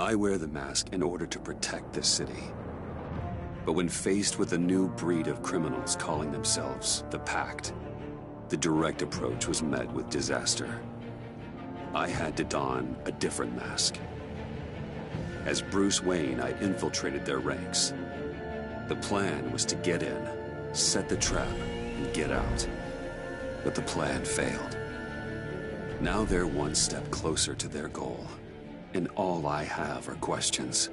I wear the mask in order to protect this city. But when faced with a new breed of criminals calling themselves the Pact, the direct approach was met with disaster. I had to don a different mask. As Bruce Wayne, I infiltrated their ranks. The plan was to get in, set the trap, and get out. But the plan failed. Now they're one step closer to their goal, and all I have are questions.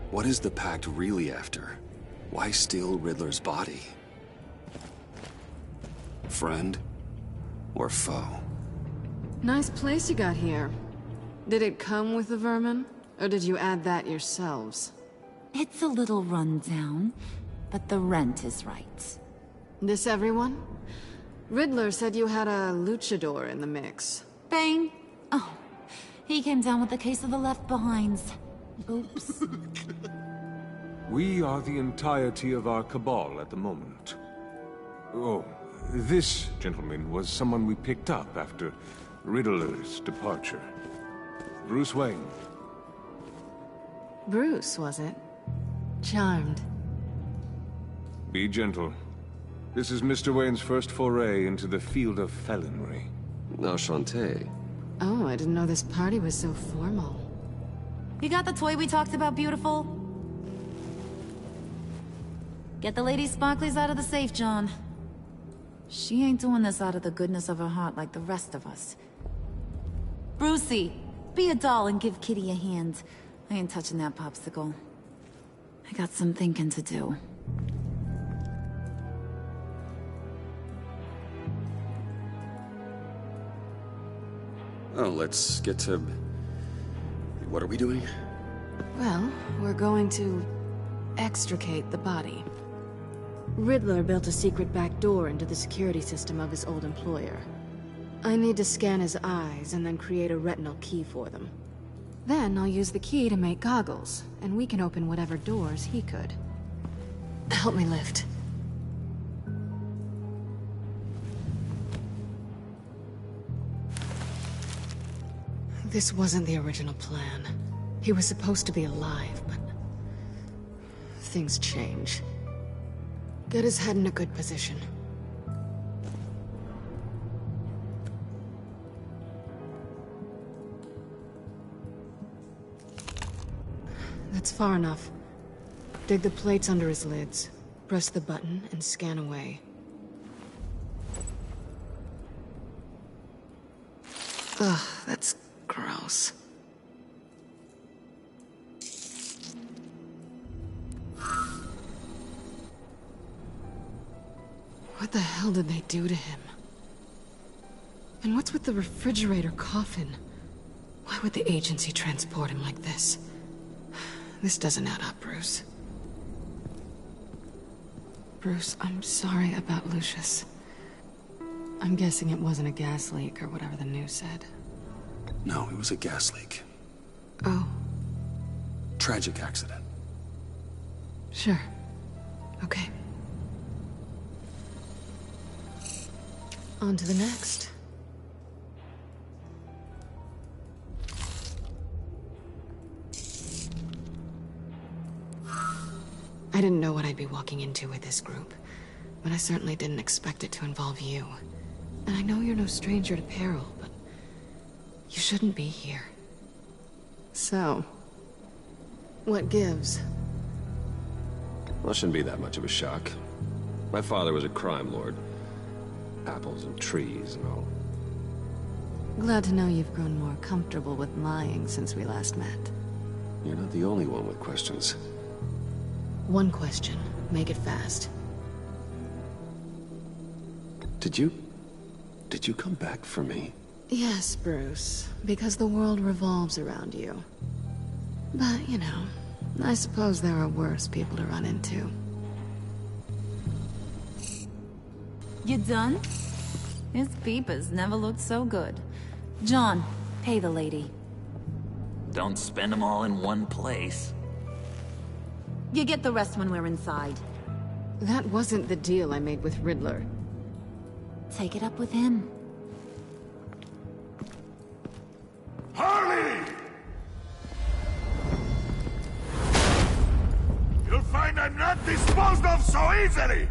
What is the Pact really after? Why steal Riddler's body? Friend or foe? Nice place you got here. Did it come with the vermin, or did you add that yourselves? It's a little run down, but the rent is right. This everyone? Riddler said you had a luchador in the mix. Bane? Oh, he came down with a case of the left-behinds. Oops. We are the entirety of our cabal at the moment. Oh, this gentleman was someone we picked up after Riddler's departure. Bruce Wayne. Bruce, was it? Charmed. Be gentle. This is Mr. Wayne's first foray into the field of felonry. Enchanté. Oh, I didn't know this party was so formal. You got the toy we talked about, beautiful? Get the lady sparklies out of the safe, John. She ain't doing this out of the goodness of her heart like the rest of us. Brucey, be a doll and give Kitty a hand. I ain't touching that popsicle. I got some thinking to do. Oh, let's get to... What are we doing? Well, we're going to extricate the body. Riddler built a secret back door into the security system of his old employer. I need to scan his eyes and then create a retinal key for them. Then I'll use the key to make goggles, and we can open whatever doors he could. Help me lift. This wasn't the original plan. He was supposed to be alive, but... things change. Get his head in a good position. That's far enough. Dig the plates under his lids, press the button, and scan away. Ugh, that's gross. What the hell did they do to him? And what's with the refrigerator coffin? Why would the agency transport him like this? This doesn't add up, Bruce. Bruce, I'm sorry about Lucius. I'm guessing it wasn't a gas leak or whatever the news said. No, it was a gas leak. Oh. Tragic accident. Sure. Okay. On to the next. I didn't know what I'd be walking into with this group, but I certainly didn't expect it to involve you. And I know you're no stranger to peril, but you shouldn't be here. So, what gives? Well, it shouldn't be that much of a shock. My father was a crime lord. Apples and trees and all. Glad to know you've grown more comfortable with lying since we last met. You're not the only one with questions. One question. Make it fast. Did you come back for me? Yes, Bruce. Because the world revolves around you. But, you know, I suppose there are worse people to run into. You done? His peepers never looked so good. John, pay the lady. Don't spend them all in one place. You get the rest when we're inside. That wasn't the deal I made with Riddler. Take it up with him. Harley! disposed of so easily!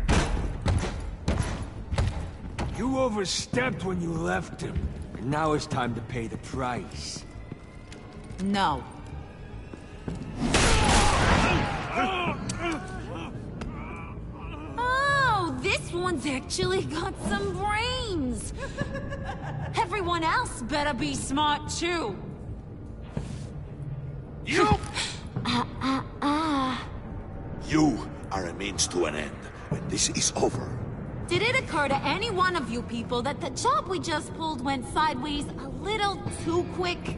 You overstepped when you left him, and now it's time to pay the price. No. Oh, this one's actually got some brains. Everyone else better be smart too. You! You are a means to an end. When this is over, Did it occur to any one of you people that the job we just pulled went sideways a little too quick?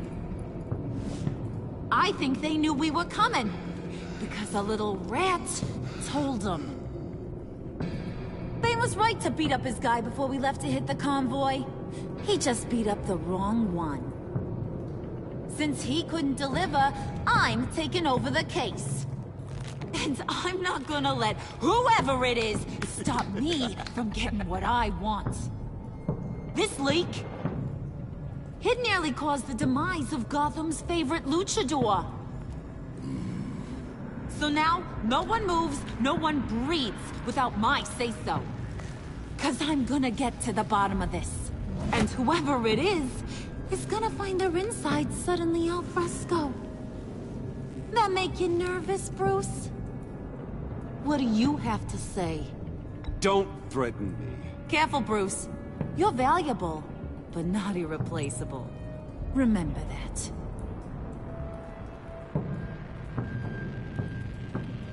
I think they knew we were coming, because a little rat told them. They was right to beat up his guy before we left to hit the convoy. He just beat up the wrong one. Since he couldn't deliver, I'm taking over the case. And I'm not gonna let whoever it is stop me from getting what I want. This leak, it nearly caused the demise of Gotham's favorite luchador. So now, no one moves, no one breathes without my say-so. 'Cause I'm gonna get to the bottom of this. And whoever it is gonna find their insides suddenly al fresco. That make you nervous, Bruce? What do you have to say? Don't threaten me. Careful, Bruce. You're valuable, but not irreplaceable. Remember that.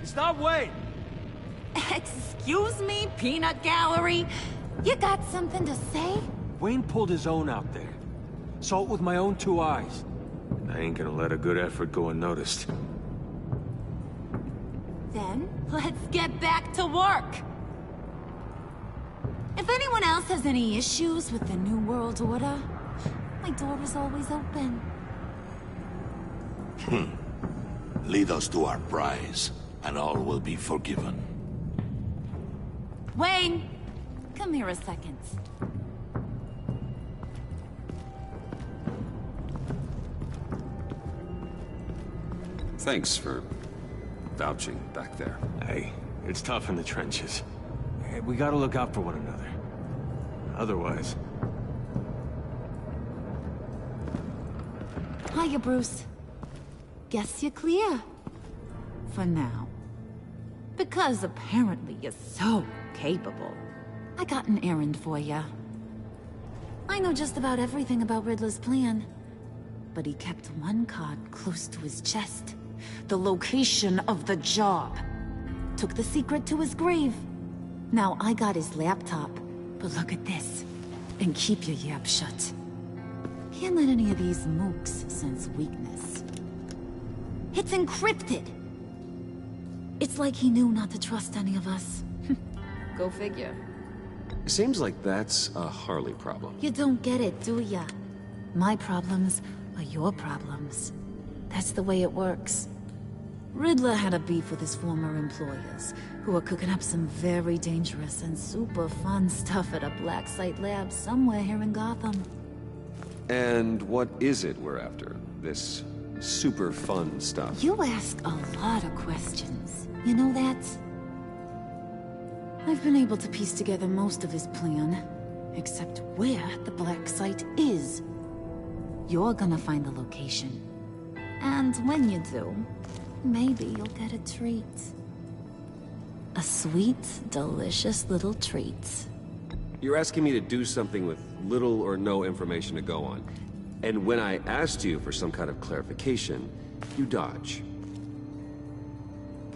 Stop waiting! Excuse me, peanut gallery? You got something to say? Wayne pulled his own out there. Saw it with my own 2 eyes. And I ain't gonna let a good effort go unnoticed. Then, let's get back to work. If anyone else has any issues with the New World Order, my door is always open. lead us to our prize, and all will be forgiven. Wayne, come here a second. Thanks for vouching back there. Hey, it's tough in the trenches. Hey, we gotta look out for one another. Otherwise... Hiya, Bruce. Guess you're clear. For now. Because apparently you're so capable. I got an errand for you. I know just about everything about Riddler's plan. But he kept one card close to his chest. The location of the job. Took the secret to his grave. Now I got his laptop. But look at this. And keep your yap shut. Can't let any of these mooks sense weakness. It's encrypted! It's like he knew not to trust any of us. Go figure. Seems like that's a Harley problem. You don't get it, do ya? My problems are your problems. That's the way it works. Riddler had a beef with his former employers, who were cooking up some very dangerous and super fun stuff at a black site lab somewhere here in Gotham. And what is it we're after? This super fun stuff? You ask a lot of questions. You know that? I've been able to piece together most of his plan, except where the black site is. You're gonna find the location. And when you do, maybe you'll get a treat. A sweet, delicious little treat. You're asking me to do something with little or no information to go on. And when I asked you for some kind of clarification, you dodge.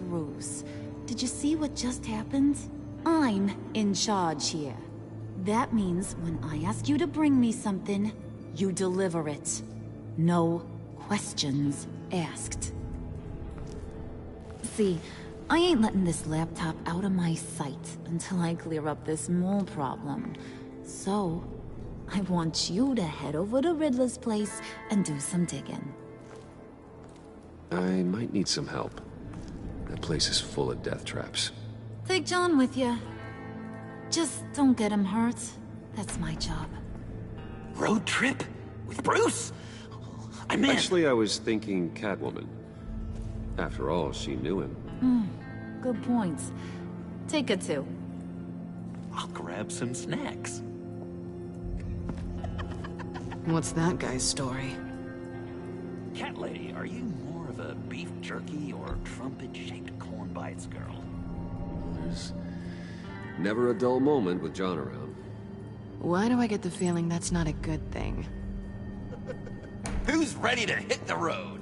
Bruce, did you see what just happened? I'm in charge here. That means when I ask you to bring me something, you deliver it. No questions asked. See, I ain't letting this laptop out of my sight until I clear up this mole problem. So, I want you to head over to Riddler's place and do some digging. I might need some help. That place is full of death traps. Take John with you. Just don't get him hurt. That's my job. Road trip? With Bruce? I'm in. Actually, I was thinking Catwoman. After all, she knew him. Good points. Take a two. I'll grab some snacks. What's that guy's story? Cat lady, are you more of a beef jerky or trumpet-shaped corn bites girl? There's never a dull moment with John around. Why do I get the feeling that's not a good thing? Who's ready to hit the road?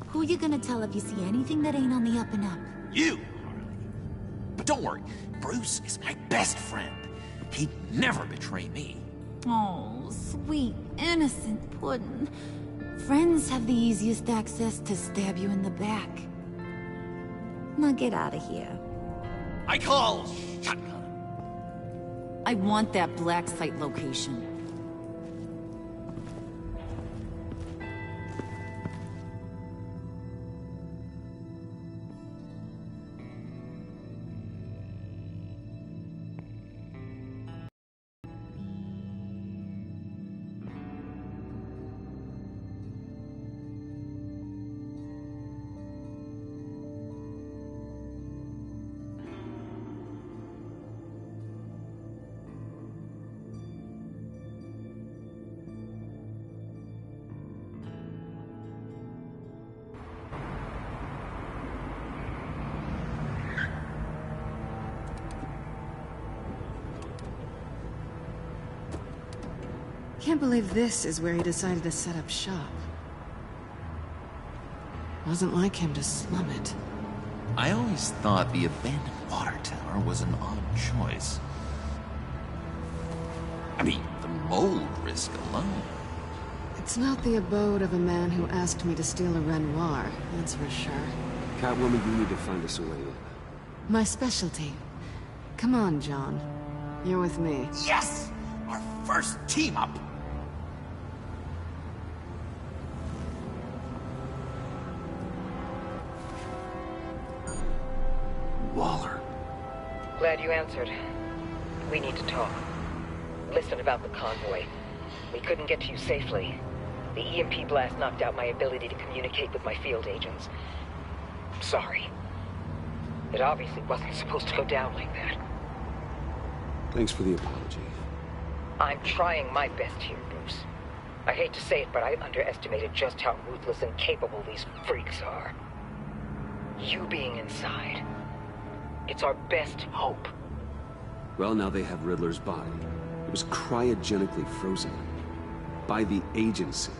Who you gonna tell if you see anything that ain't on the up and up? You, Harley. But don't worry, Bruce is my best friend. He'd never betray me. Oh, sweet, innocent puddin'. Friends have the easiest access to stab you in the back. Now get out of here. I call shotgun. I want that black site location. Can't believe this is where he decided to set up shop. Wasn't like him to slum it. I always thought the abandoned water tower was an odd choice. I mean, the mold risk alone. It's not the abode of a man who asked me to steal a Renoir, that's for sure. Catwoman, you need to find us a way in. My specialty. Come on, John. You're with me. Yes! Our first team up! Waller. Glad you answered. We need to talk. Listen about the convoy. We couldn't get to you safely. The EMP blast knocked out my ability to communicate with my field agents. Sorry. It obviously wasn't supposed to go down like that. Thanks for the apology. I'm trying my best here, Bruce. I hate to say it, but I underestimated just how ruthless and capable these freaks are. You being inside, it's our best hope. Well, now they have Riddler's body. It was cryogenically frozen. By the agency.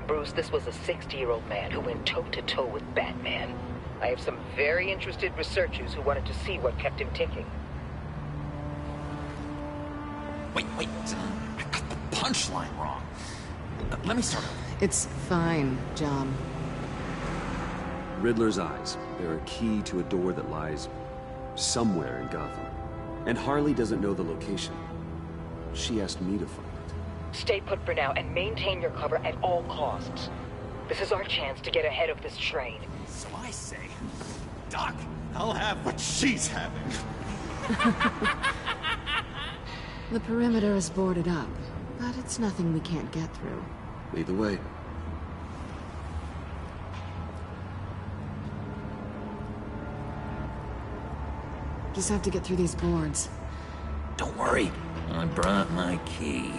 Bruce, this was a 60-year-old man who went toe-to-toe with Batman. I have some very interested researchers who wanted to see what kept him ticking. Wait. I got the punchline wrong. Let me start over. It's fine, John. Riddler's eyes. They're a key to a door that lies somewhere in Gotham. And Harley doesn't know the location. She asked me to find it. Stay put for now and maintain your cover at all costs. This is our chance to get ahead of this train. So I say, Doc, I'll have what she's having. The perimeter is boarded up, but it's nothing we can't get through. Lead the way. Just have to get through these boards. Don't worry, I brought my key.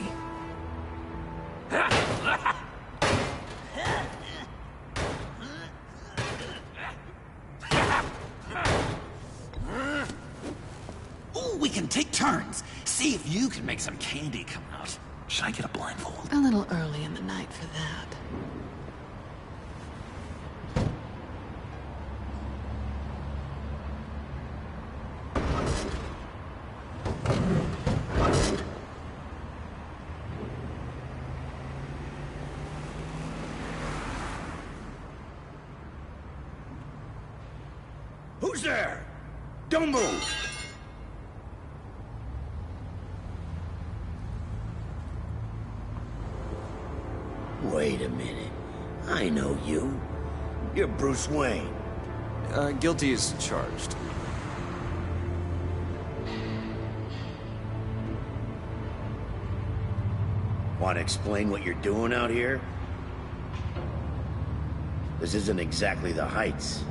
Ooh, we can take turns. See if you can make some candy come out. Should I get a blindfold? A little early in the night for that. Who's there? Don't move! Wait a minute. I know you. You're Bruce Wayne. Guilty as charged. Want to explain what you're doing out here? This isn't exactly the Heights.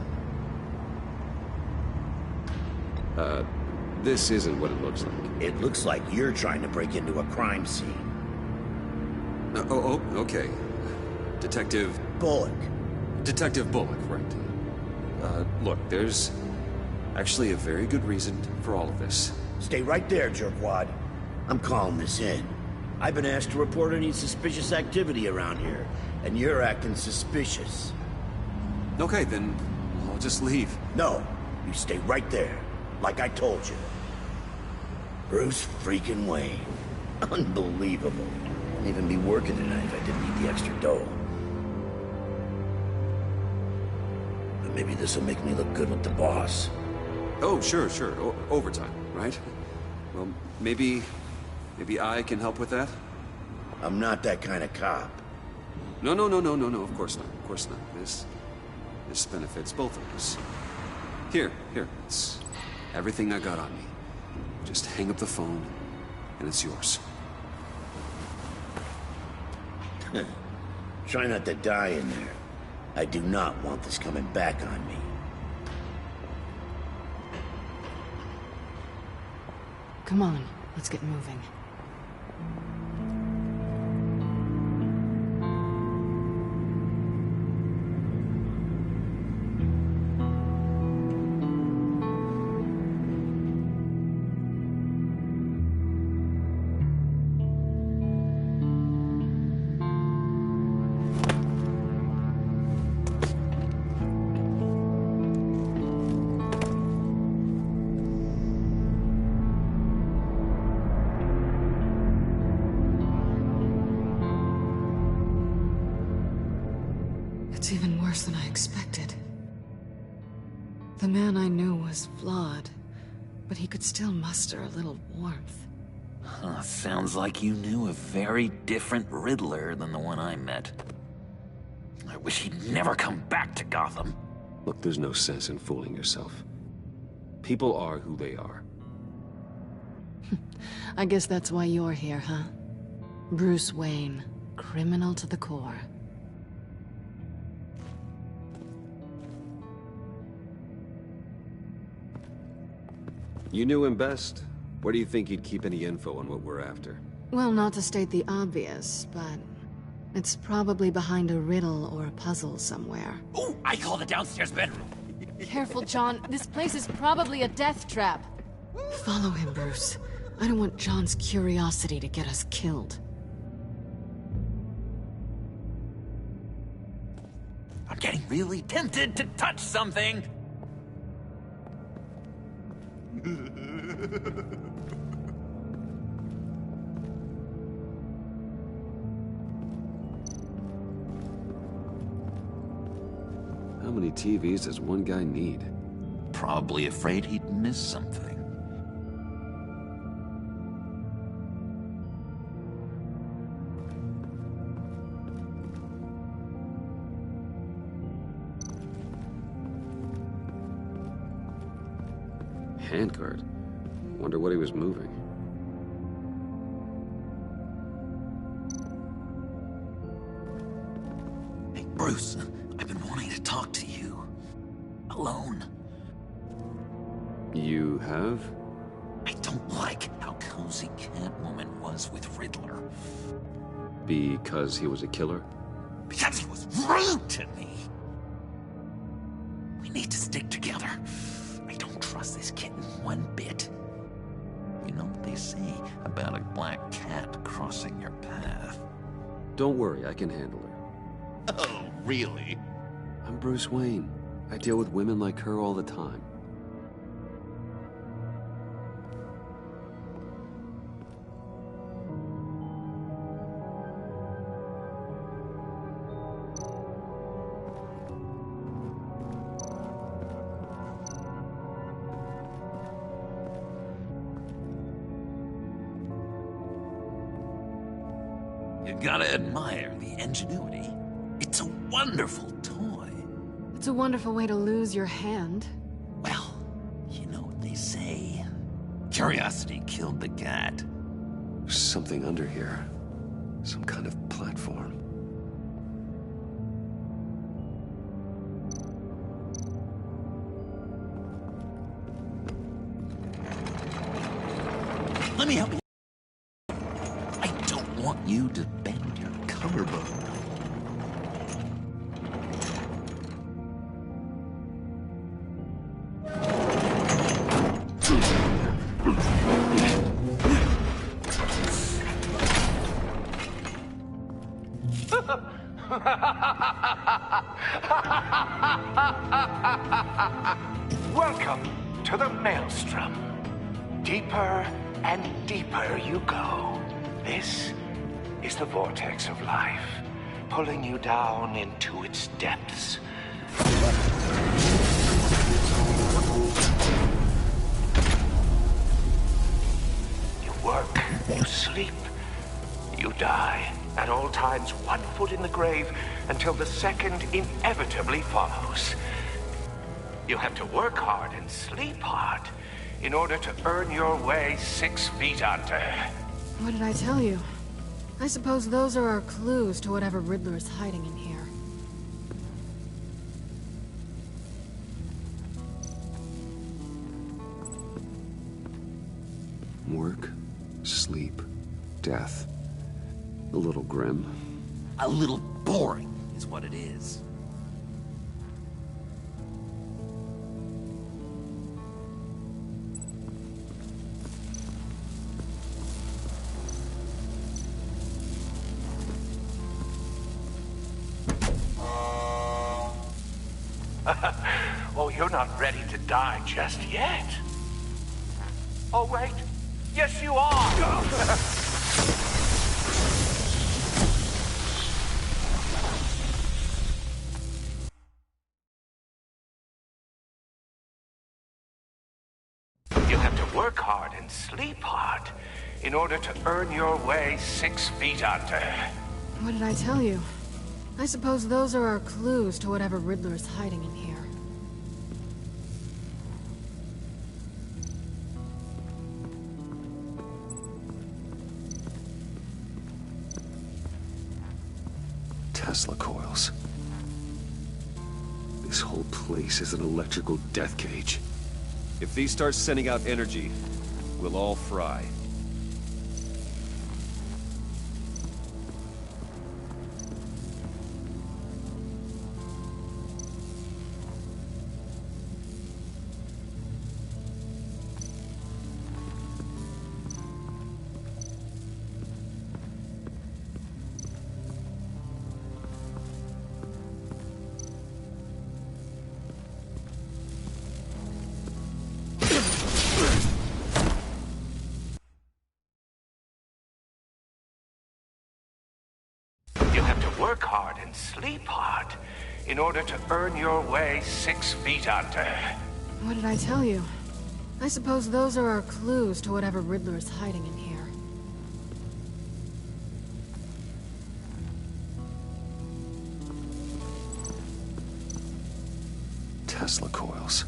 This isn't what it looks like. It looks like you're trying to break into a crime scene. Okay. Detective Bullock. Right. Look, there's actually a very good reason for all of this. Stay right there, jerkwad. I'm calling this in. I've been asked to report any suspicious activity around here, and you're acting suspicious. Okay, then I'll just leave. No, you stay right there, like I told you. Bruce freaking Wayne. Unbelievable. Wouldn't even be working tonight if I didn't need the extra dough. But maybe this'll make me look good with the boss. Oh, sure. Overtime, right? Well, maybe I can help with that? I'm not that kind of cop. No, of course not. This benefits both of us. Here, it's everything I got on me. Just hang up the phone, and it's yours. Try not to die in there. I do not want this coming back on me. Come on, let's get moving. It's even worse than I expected. The man I knew was flawed, but he could still muster a little warmth. Sounds like you knew a very different Riddler than the one I met. I wish he'd never come back to Gotham. Look, there's no sense in fooling yourself. People are who they are. I guess that's why you're here, huh? Bruce Wayne, criminal to the core. You knew him best. Where do you think he'd keep any info on what we're after? Well, not to state the obvious, but it's probably behind a riddle or a puzzle somewhere. Oh, I call the downstairs bedroom. Careful, John. This place is probably a death trap. Follow him, Bruce. I don't want John's curiosity to get us killed. I'm getting really tempted to touch something. How many TVs does one guy need? Probably afraid he'd miss something. Handcart. Wonder what he was moving. Hey, Bruce, I've been wanting to talk to you. Alone. You have? I don't like how cozy Catwoman was with Riddler. Because he was a killer? Because he was rude to me. We need to stick together. I don't trust this kitten one bit. You know what they say about a black cat crossing your path? Don't worry, I can handle her. Oh, really? I'm Bruce Wayne. I deal with women like her all the time. You gotta admire the ingenuity. It's a wonderful toy. It's a wonderful way to lose your hand. Well, you know what they say. Curiosity killed the cat. There's something under here. Some kind of platform. Let me help you. I don't want you to bend your collarbone. Welcome to the maelstrom. Deeper and deeper you go. This is the vortex of life, pulling you down into its depths. You work, you sleep, you die. At all times, 1 foot in the grave until the second inevitably follows. You have to work hard and sleep hard in order to earn your way 6 feet under. What did I tell you? I suppose those are our clues to whatever Riddler is hiding in here. Work, sleep, death. A little grim. A little boring is what it is. Oh, you're not ready to die just yet. Oh, wait. Yes, you are. You have to work hard and sleep hard in order to earn your way 6 feet under. What did I tell you? I suppose those are our clues to whatever Riddler is hiding in here. Tesla coils. This whole place is an electrical death cage. If these start sending out energy, we'll all fry. Work hard and sleep hard in order to earn your way 6 feet under. What did I tell you? I suppose those are our clues to whatever Riddler is hiding in here. Tesla coils.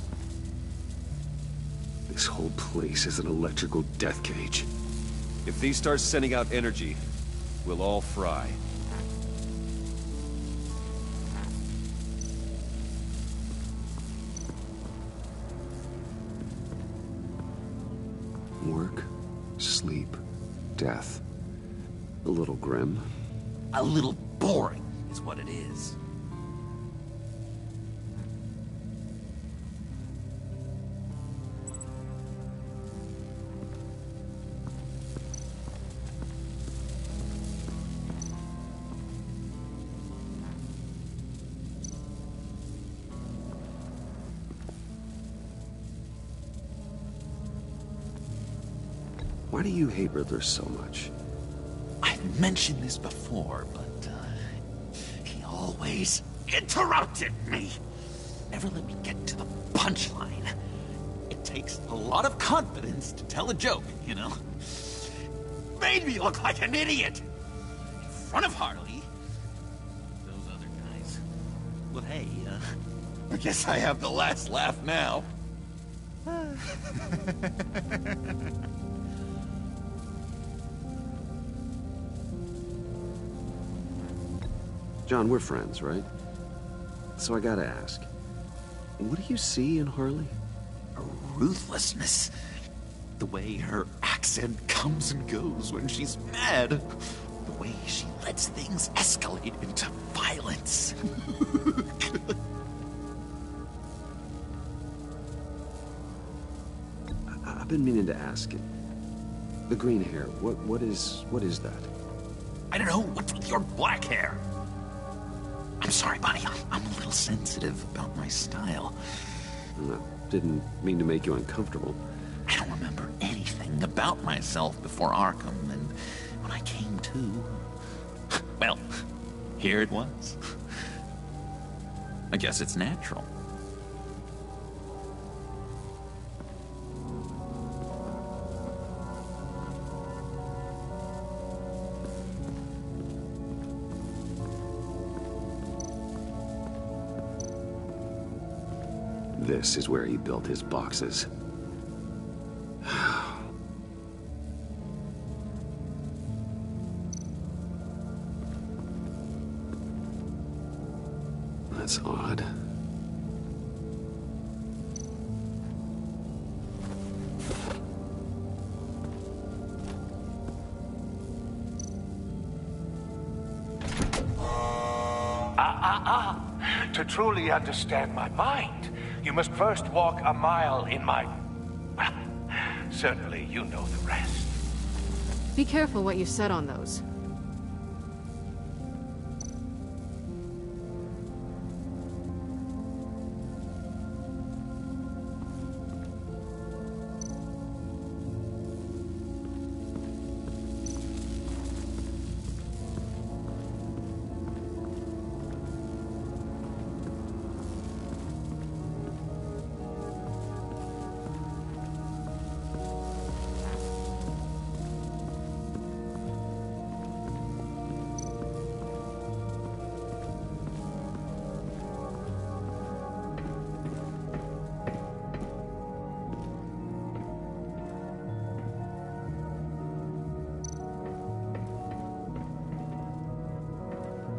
This whole place is an electrical death cage. If these start sending out energy, we'll all fry. Work, sleep, death. A little grim. A little boring is what it is. Why do you hate Riddler so much? I've mentioned this before, but he always interrupted me. Never let me get to the punchline. It takes a lot of confidence to tell a joke, you know? Made me look like an idiot in front of Harley. Those other guys. Well, hey, I guess I have the last laugh now. John, we're friends, right? So I gotta ask, what do you see in Harley? Her ruthlessness. The way her actions accent comes and goes when she's mad. The way she lets things escalate into violence. I've been meaning to ask it. The green hair, what is that? I don't know, what's with your black hair? I'm sorry, buddy, I'm a little sensitive about my style. Didn't mean to make you uncomfortable. I don't remember anything about myself before Arkham, and when I came to, well, here it was. I guess it's natural. This is where he built his boxes. That's odd. To truly understand my mind, you must first walk a mile in my... Well, certainly you know the rest. Be careful what you said on those.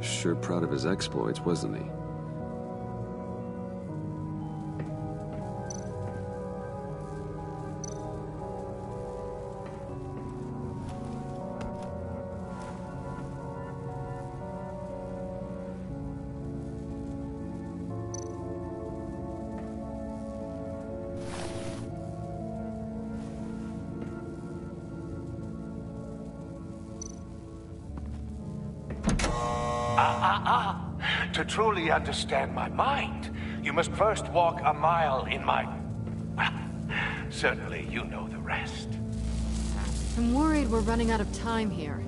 Sure proud of his exploits, wasn't he? To truly understand my mind, you must first walk a mile in my... Well, certainly you know the rest. I'm worried we're running out of time here.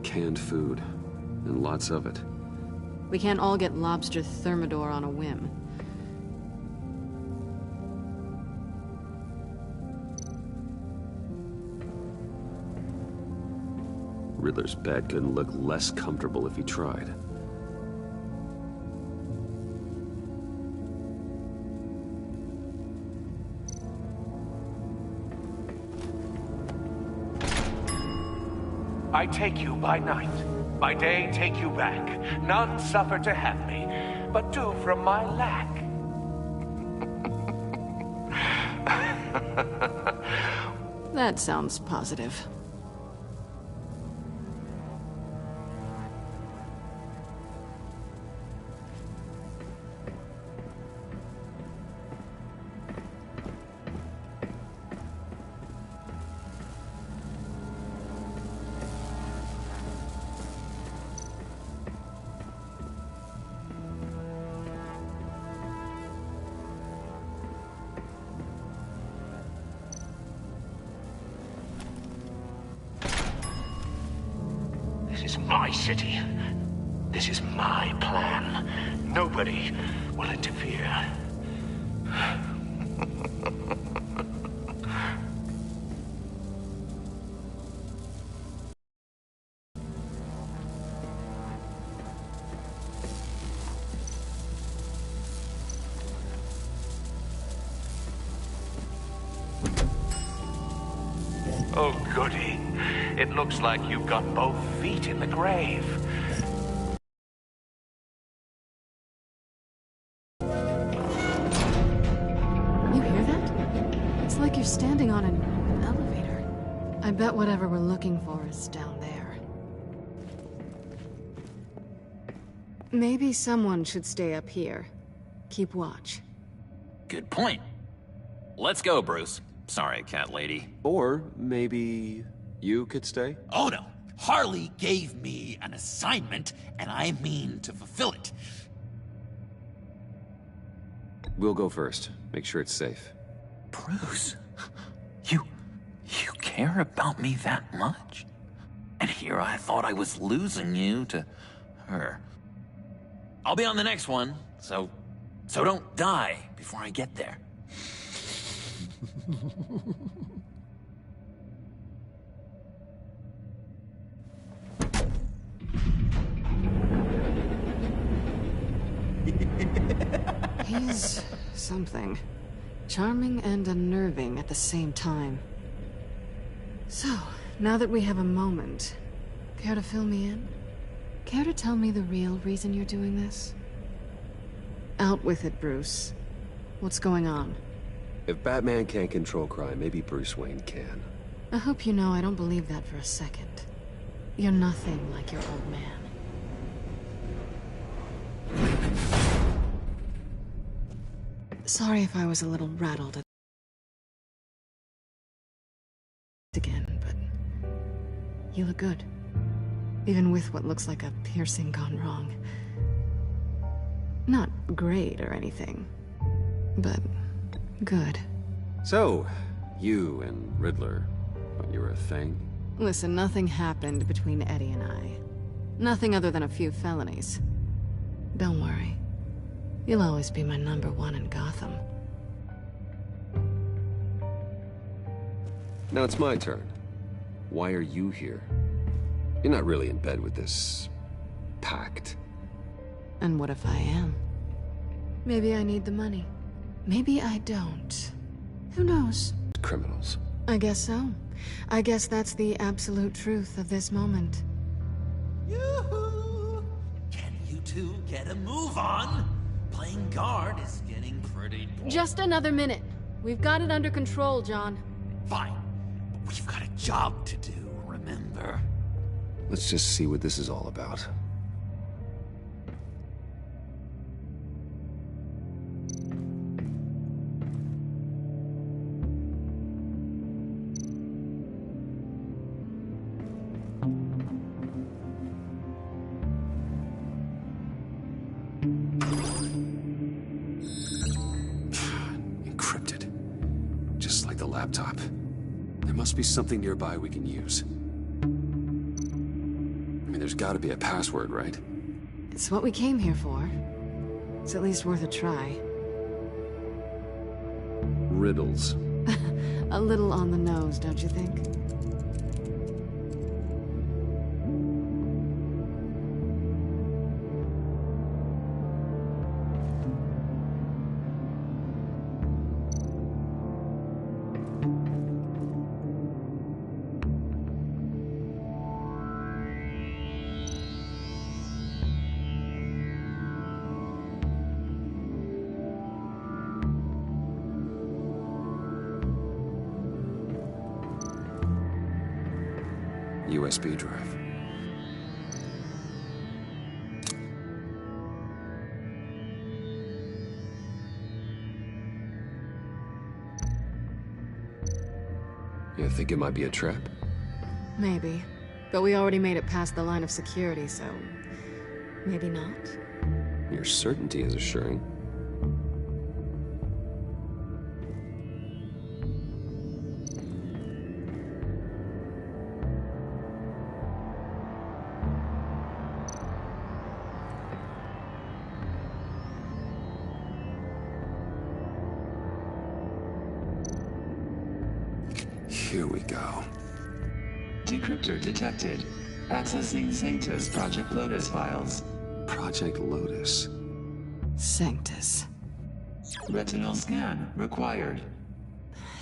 Canned food, and lots of it. We can't all get lobster thermidor on a whim. Riddler's bed couldn't look less comfortable if he tried. I take you by night, by day take you back. None suffer to have me, but do from my lack. That sounds positive. This is my city. This is my plan. Nobody will interfere. Oh, goody. It looks like you've got both feet in the grave. standing on an elevator. I bet whatever we're looking for is down there. Maybe someone should stay up here. Keep watch. Good point. Let's go, Bruce. Sorry, cat lady. Or maybe you could stay? Oh no. Harley gave me an assignment, and I mean to fulfill it. We'll go first. Make sure it's safe. Bruce, you care about me that much? And here I thought I was losing you to her. I'll be on the next one, so don't die before I get there. He's something. Charming and unnerving at the same time. So, now that we have a moment, care to fill me in? Care to tell me the real reason you're doing this? Out with it, Bruce. What's going on? If Batman can't control crime, maybe Bruce Wayne can. I hope you know I don't believe that for a second. You're nothing like your old man. Sorry if I was a little rattled again, but you look good. Even with what looks like a piercing gone wrong. Not great or anything, but good. So, you and Riddler, what, you were a thing? Listen, nothing happened between Eddie and I. Nothing other than a few felonies. Don't worry. You'll always be my #1 in Gotham. Now it's my turn. Why are you here? You're not really in bed with this pact. And what if I am? Maybe I need the money. Maybe I don't. Who knows? Criminals. I guess so. I guess that's the absolute truth of this moment. Yoo-hoo! Can you two get a move on? Playing guard is getting pretty boring. Just another minute. We've got it under control, John. Fine. But we've got a job to do, remember? Let's just see what this is all about. Encrypted. Just like the laptop. There must be something nearby we can use. There's gotta be a password, right? It's what we came here for. It's at least worth a try. Riddles. A little on the nose, don't you think? USB drive. You think it might be a trap? Maybe. But we already made it past the line of security, so... maybe not? Your certainty is assuring. Here we go. Decryptor detected. Accessing Sanctus Project Lotus files. Project Lotus. Sanctus. Retinal scan required.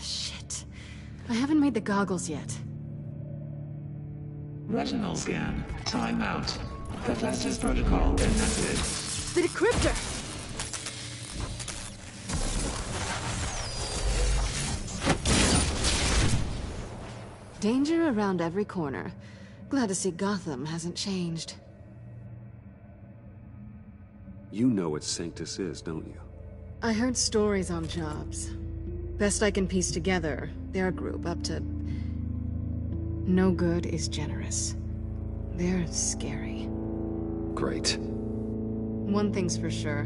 Shit. I haven't made the goggles yet. Retinal scan. Timeout. Hephaestus protocol enacted. The decryptor! Danger around every corner. Glad to see Gotham hasn't changed. You know what Sanctus is, don't you? I heard stories on jobs. Best I can piece together, they're a group up to... No good is generous. They're scary. Great. One thing's for sure.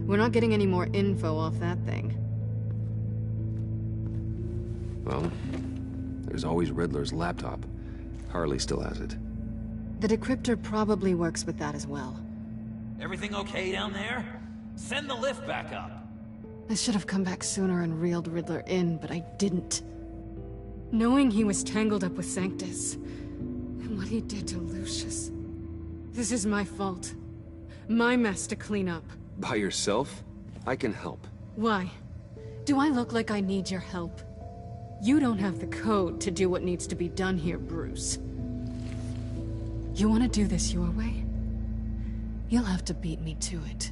We're not getting any more info off that thing. Well, there's always Riddler's laptop. Harley still has it. The decryptor probably works with that as well. Everything okay down there? Send the lift back up. I should have come back sooner and reeled Riddler in, but I didn't. Knowing he was tangled up with Sanctus, and what he did to Lucius. This is my fault. My mess to clean up. By yourself? I can help. Why? Do I look like I need your help? You don't have the code to do what needs to be done here, Bruce. You want to do this your way? You'll have to beat me to it.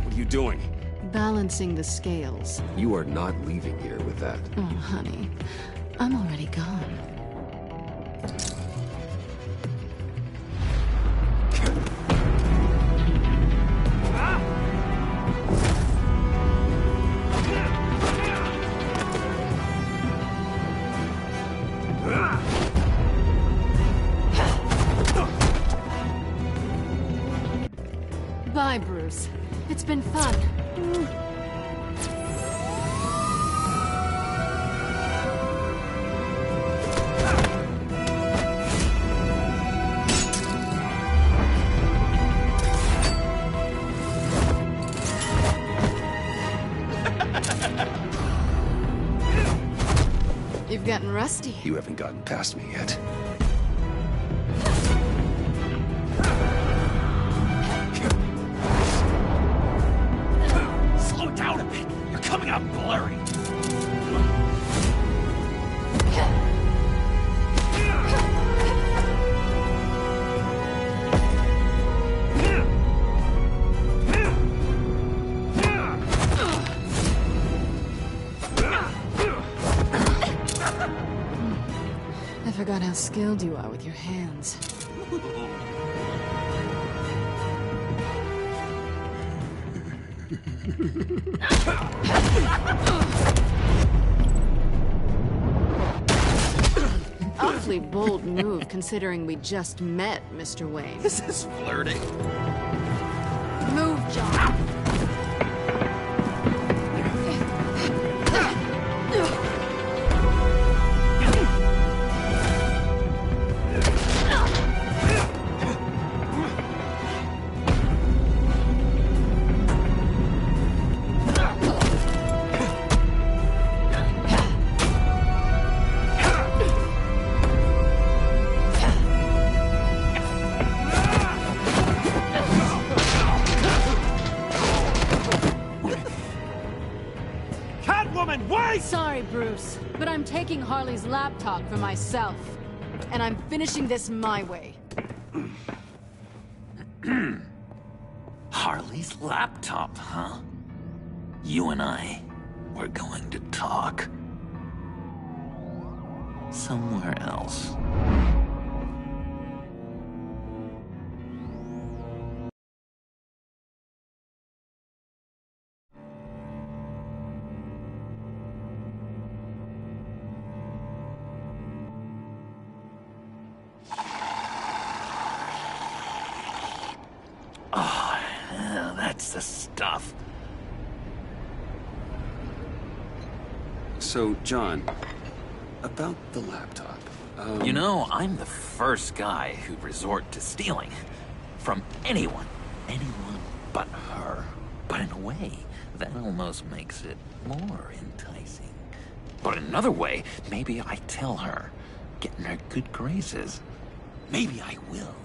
What are you doing? Balancing the scales. You are not leaving here with that. Oh, honey. I'm already gone. Bye, Bruce. It's been fun. You've gotten rusty. You haven't gotten past me yet. Slow down a bit. You're coming out blurry. I forgot how skilled you are with your hands. Awfully bold move, considering we just met, Mr. Wayne. This is flirting. Move, John. Sorry, Bruce, but I'm taking Harley's laptop for myself. And I'm finishing this my way. Harley's laptop, huh? You and I, we're going to talk. Somewhere else. Oh, yeah, that's the stuff. So, John, about the laptop. You know, I'm the first guy who'd resort to stealing. From anyone. Anyone but her. But in a way, that almost makes it more enticing. But another way, maybe I tell her. Get in her good graces. Maybe I will.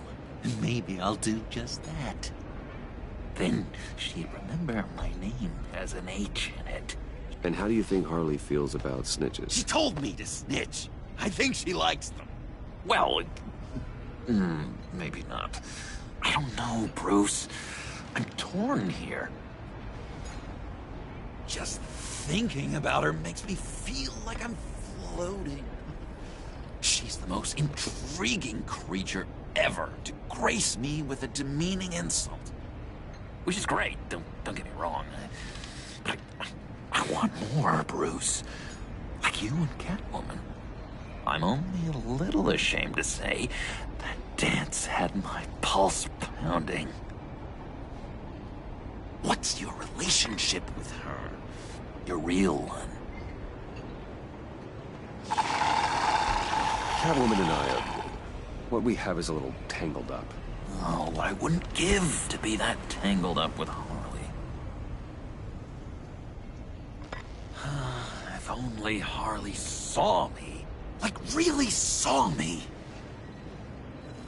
And maybe I'll do just that. Then she'd remember my name has an H in it. And how do you think Harley feels about snitches? She told me to snitch. I think she likes them. Well, maybe not. I don't know, Bruce. I'm torn here. Just thinking about her makes me feel like I'm floating. She's the most intriguing creature ever to grace me with a demeaning insult. Which is great, don't get me wrong. But I want more, Bruce. Like you and Catwoman. I'm only a little ashamed to say that dance had my pulse pounding. What's your relationship with her? Your real one? Catwoman and I, what we have is a little tangled up. Oh, I wouldn't give to be that tangled up with Harley. If only Harley saw me. Like, really saw me.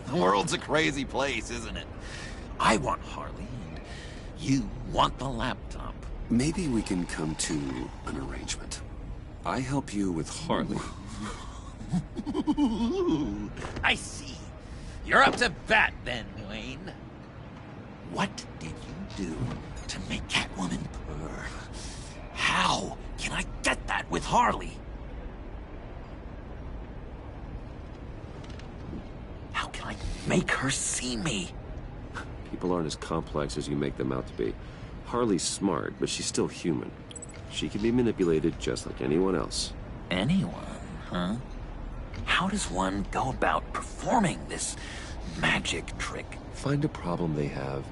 The world's a crazy place, isn't it? I want Harley, and you want the laptop. Maybe we can come to an arrangement. I help you with Harley. I see. You're up to bat then, Wayne. What did you do to make Catwoman purr? How can I get that with Harley? How can I make her see me? People aren't as complex as you make them out to be. Harley's smart, but she's still human. She can be manipulated just like anyone else. Anyone, huh? How does one go about performing this magic trick? Find a problem they have,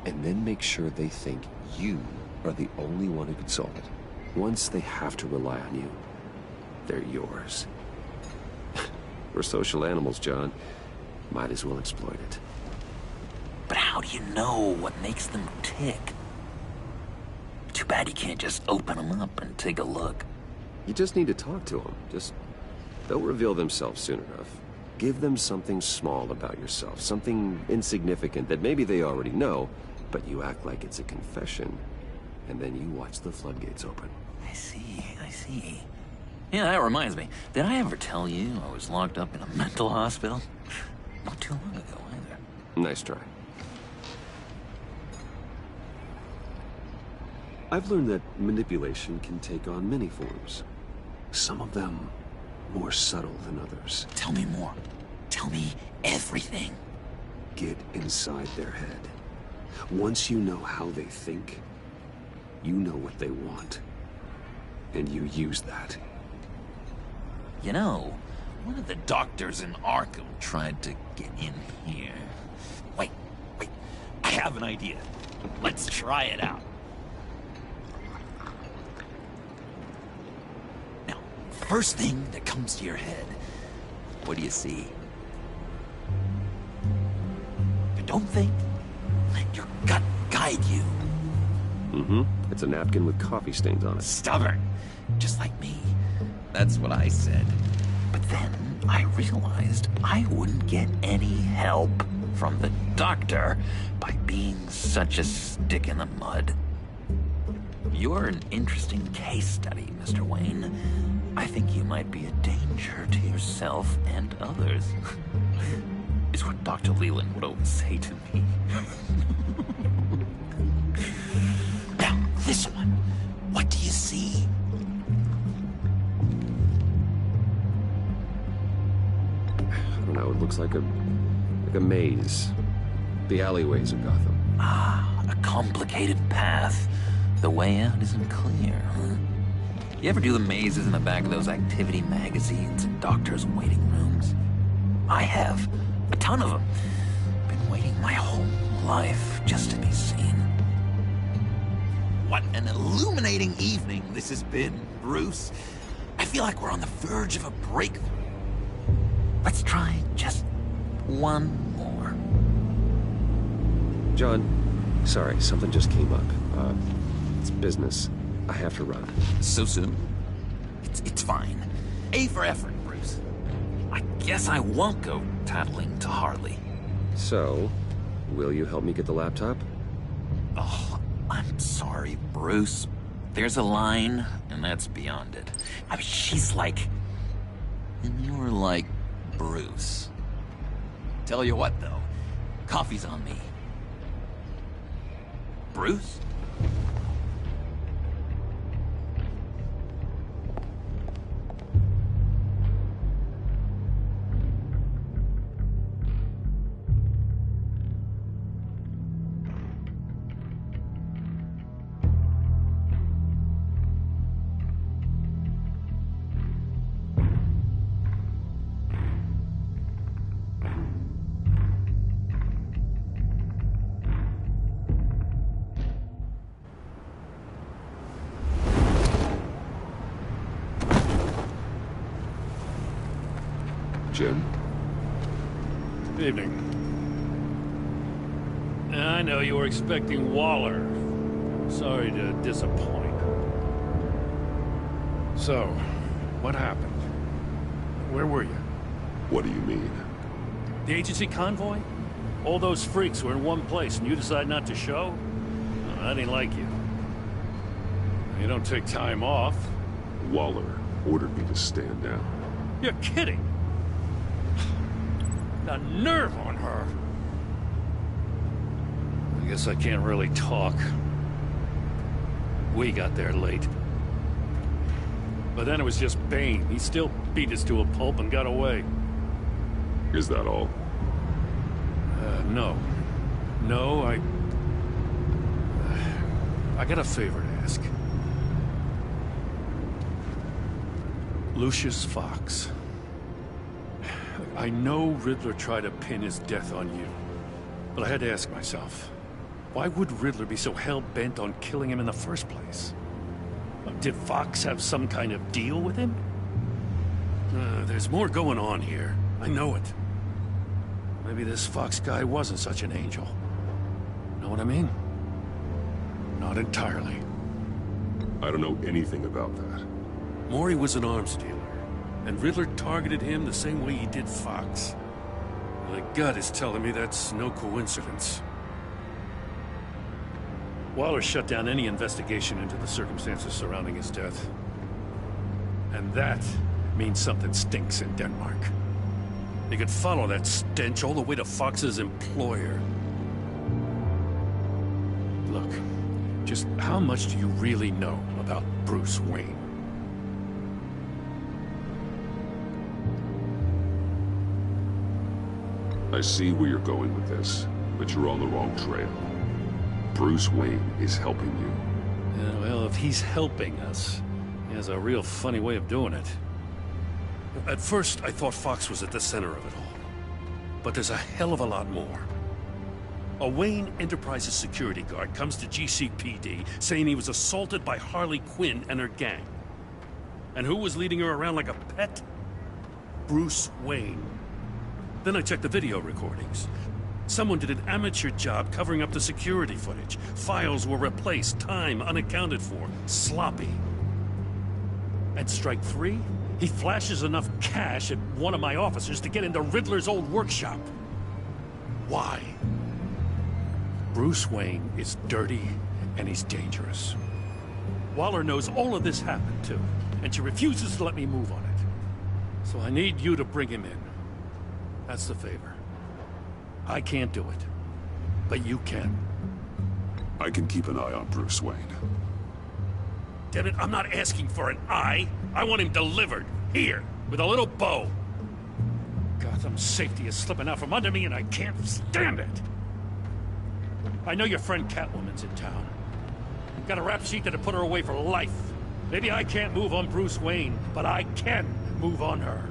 and then make sure they think you are the only one who can solve it. Once they have to rely on you, they're yours. We're social animals, John. Might as well exploit it. But how do you know what makes them tick? Too bad you can't just open them up and take a look. You just need to talk to them. They'll reveal themselves soon enough. Give them something small about yourself, something insignificant that maybe they already know, but you act like it's a confession, and then you watch the floodgates open. I see. Yeah, that reminds me. Did I ever tell you I was locked up in a mental hospital? Not too long ago, either. Nice try. I've learned that manipulation can take on many forms. Some of them more subtle than others. Tell me more. Tell me everything. Get inside their head. Once you know how they think, you know what they want. And you use that. You know, one of the doctors in Arkham tried to get in here. Wait. I have an idea. Let's try it out. Now, first thing that comes to your head, what do you see? But don't think. Let your gut guide you. Mm-hmm. It's a napkin with coffee stains on it. Stubborn. Just like me. That's what I said. But then I realized I wouldn't get any help from the doctor by being such a stick in the mud. You're an interesting case study, Mr. Wayne. I think you might be a danger to yourself and others. Is what Dr. Leland would always say to me. Now, this one. What do you see? I don't know, it looks like a maze. The alleyways of Gotham. Ah, a complicated path. The way out isn't clear, huh? You ever do the mazes in the back of those activity magazines and doctors' waiting rooms? I have. A ton of them. Been waiting my whole life just to be seen. What an illuminating evening this has been, Bruce. I feel like we're on the verge of a breakthrough. Let's try just one more. John, sorry, something just came up. It's business. I have to run. So soon? It's fine. A for effort, Bruce. I guess I won't go tattling to Harley. So, will you help me get the laptop? Oh, I'm sorry, Bruce. There's a line, and that's beyond it. I mean, she's like... And you're like Bruce. Tell you what, though. Coffee's on me. Bruce? Jim? Evening. I know you were expecting Waller. Sorry to disappoint. So, what happened? Where were you? What do you mean? The agency convoy? All those freaks were in one place and you decide not to show? I didn't like you. You don't take time off. Waller ordered me to stand down. You're kidding! The nerve on her! I guess I can't really talk. We got there late. But then it was just Bane. He still beat us to a pulp and got away. Is that all? No. No, I got a favor to ask. Lucius Fox. I know Riddler tried to pin his death on you, but I had to ask myself, why would Riddler be so hell-bent on killing him in the first place? Did Fox have some kind of deal with him? There's more going on here. I know it. Maybe this Fox guy wasn't such an angel. Know what I mean? Not entirely. I don't know anything about that. Maury was an arms dealer, and Riddler targeted him the same way he did Fox. My gut is telling me that's no coincidence. Waller shut down any investigation into the circumstances surrounding his death. And that means something stinks in Denmark. They could follow that stench all the way to Fox's employer. Look, just how much do you really know about Bruce Wayne? I see where you're going with this, but you're on the wrong trail. Bruce Wayne is helping you. Yeah, well, if he's helping us, he has a real funny way of doing it. At first, I thought Fox was at the center of it all. But there's a hell of a lot more. A Wayne Enterprises security guard comes to GCPD saying he was assaulted by Harley Quinn and her gang. And who was leading her around like a pet? Bruce Wayne. Then I checked the video recordings. Someone did an amateur job covering up the security footage. Files were replaced, time unaccounted for, sloppy. At strike 3, he flashes enough cash at one of my officers to get into Riddler's old workshop. Why? Bruce Wayne is dirty and he's dangerous. Waller knows all of this happened too, and she refuses to let me move on it. So I need you to bring him in. That's the favor. I can't do it, but you can. I can keep an eye on Bruce Wayne. Damn it, I'm not asking for an eye. I want him delivered, here, with a little bow. Gotham's safety is slipping out from under me and I can't stand it. I know your friend Catwoman's in town. Got a rap sheet that'll put her away for life. Maybe I can't move on Bruce Wayne, but I can move on her.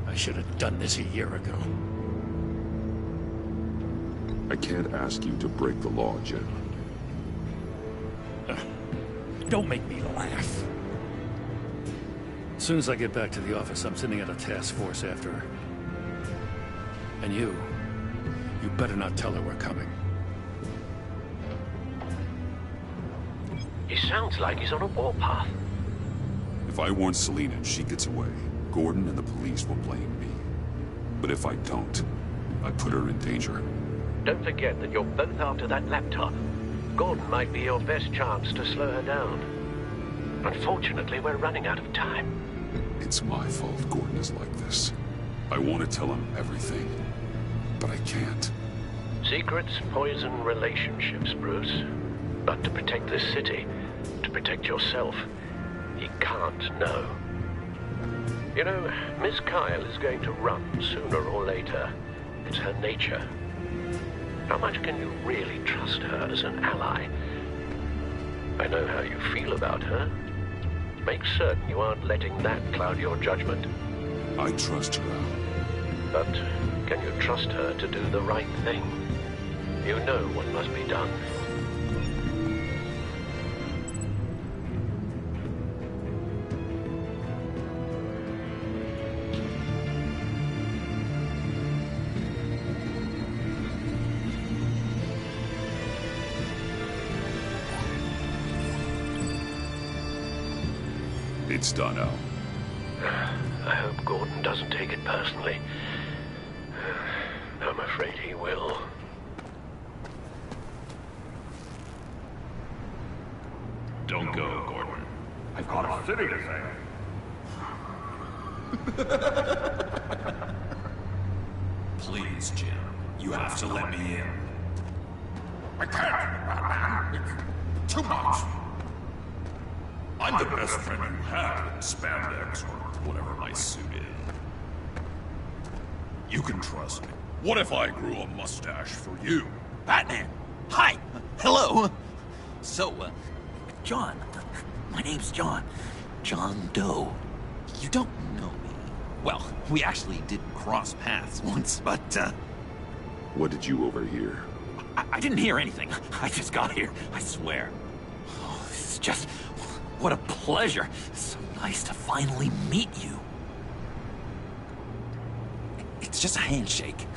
I should have done this a year ago. I can't ask you to break the law, Jim. Don't make me laugh. As soon as I get back to the office, I'm sending out a task force after her. And you better not tell her we're coming. He sounds like he's on a warpath. If I warn Selina and she gets away, Gordon and the police will blame me. But if I don't, I put her in danger. Don't forget that you're both after that laptop. Gordon might be your best chance to slow her down. Unfortunately, we're running out of time. It's my fault Gordon is like this. I want to tell him everything, but I can't. Secrets poison relationships, Bruce. But to protect this city, to protect yourself, he can't know. You know, Miss Kyle is going to run sooner or later. It's her nature. How much can you really trust her as an ally? I know how you feel about her. Make certain you aren't letting that cloud your judgment. I trust her, Al. But can you trust her to do the right thing? You know what must be done. It's done, Al. I hope Gordon doesn't take it personally. I'm afraid he will. Don't go, Gordon. I've got a city to save. Please, Jim. You have to let me in. I can't, Batman. It's too much. I'm the best friend you have in spandex or whatever my suit is. You can trust me. What if I grew a mustache for you? Batman! Hi! Hello! So, John. My name's John. John Doe. You don't know me. Well, we actually did cross paths once, but, What did you overhear? I didn't hear anything. I just got here, I swear. Oh, this is just... What a pleasure. So nice to finally meet you. It's just a handshake.